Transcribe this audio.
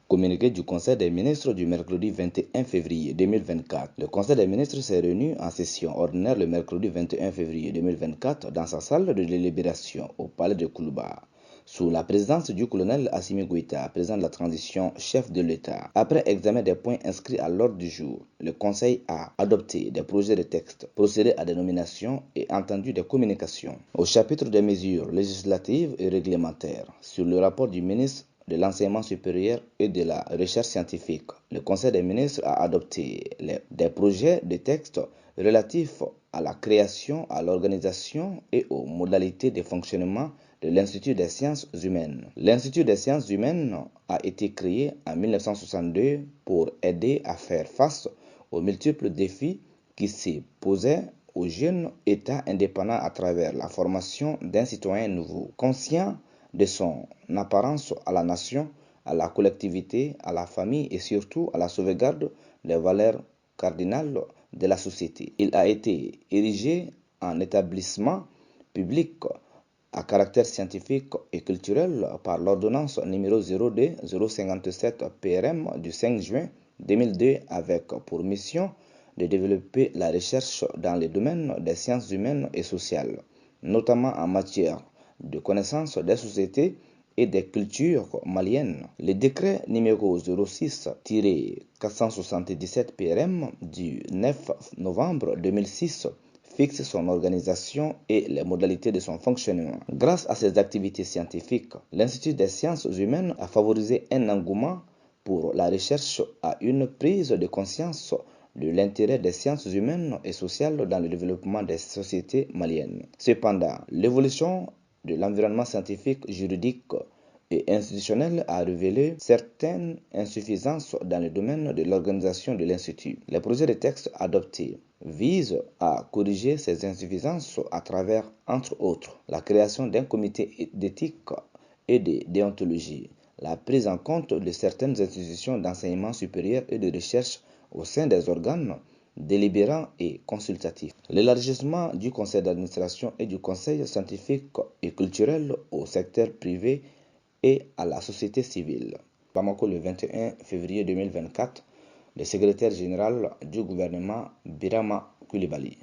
Communiqué du Conseil des ministres du mercredi 21 février 2024. Le Conseil des ministres s'est réuni en session ordinaire le mercredi 21 février 2024 dans sa salle de délibération au palais de Koulouba, sous la présidence du colonel Assimi Goïta, président de la transition, chef de l'État. Après examen des points inscrits à l'ordre du jour, le Conseil a adopté des projets de texte, procédé à des nominations et entendu des communications. Au chapitre des mesures législatives et réglementaires, sur le rapport du ministre de l'enseignement supérieur et de la recherche scientifique, le Conseil des ministres a adopté des projets de texte relatifs à la création, à l'organisation et aux modalités de fonctionnement de l'Institut des sciences humaines. L'Institut des sciences humaines a été créé en 1962 pour aider à faire face aux multiples défis qui se posaient aux jeunes États indépendants à travers la formation d'un citoyen nouveau, conscient de son apparence à la nation, à la collectivité, à la famille et surtout à la sauvegarde des valeurs cardinales de la société. Il a été érigé en établissement public à caractère scientifique et culturel par l'ordonnance numéro 02-057 PRM du 5 juin 2002 avec pour mission de développer la recherche dans les domaines des sciences humaines et sociales, notamment en matière de connaissance des sociétés et des cultures maliennes. Le décret numéro 06-477 PRM du 9 novembre 2006 fixe son organisation et les modalités de son fonctionnement. Grâce à ses activités scientifiques, l'Institut des sciences humaines a favorisé un engouement pour la recherche à une prise de conscience de l'intérêt des sciences humaines et sociales dans le développement des sociétés maliennes. Cependant, l'évolution de l'environnement scientifique, juridique et institutionnel a révélé certaines insuffisances dans le domaine de l'organisation de l'Institut. Les projets de texte adoptés visent à corriger ces insuffisances à travers, entre autres, la création d'un comité d'éthique et de déontologie, la prise en compte de certaines institutions d'enseignement supérieur et de recherche au sein des organes délibérants et consultatifs, l'élargissement du conseil d'administration et du conseil scientifique et culturel au secteur privé et à la société civile. Bamako, le 21 février 2024, le secrétaire général du gouvernement Birama Coulibaly.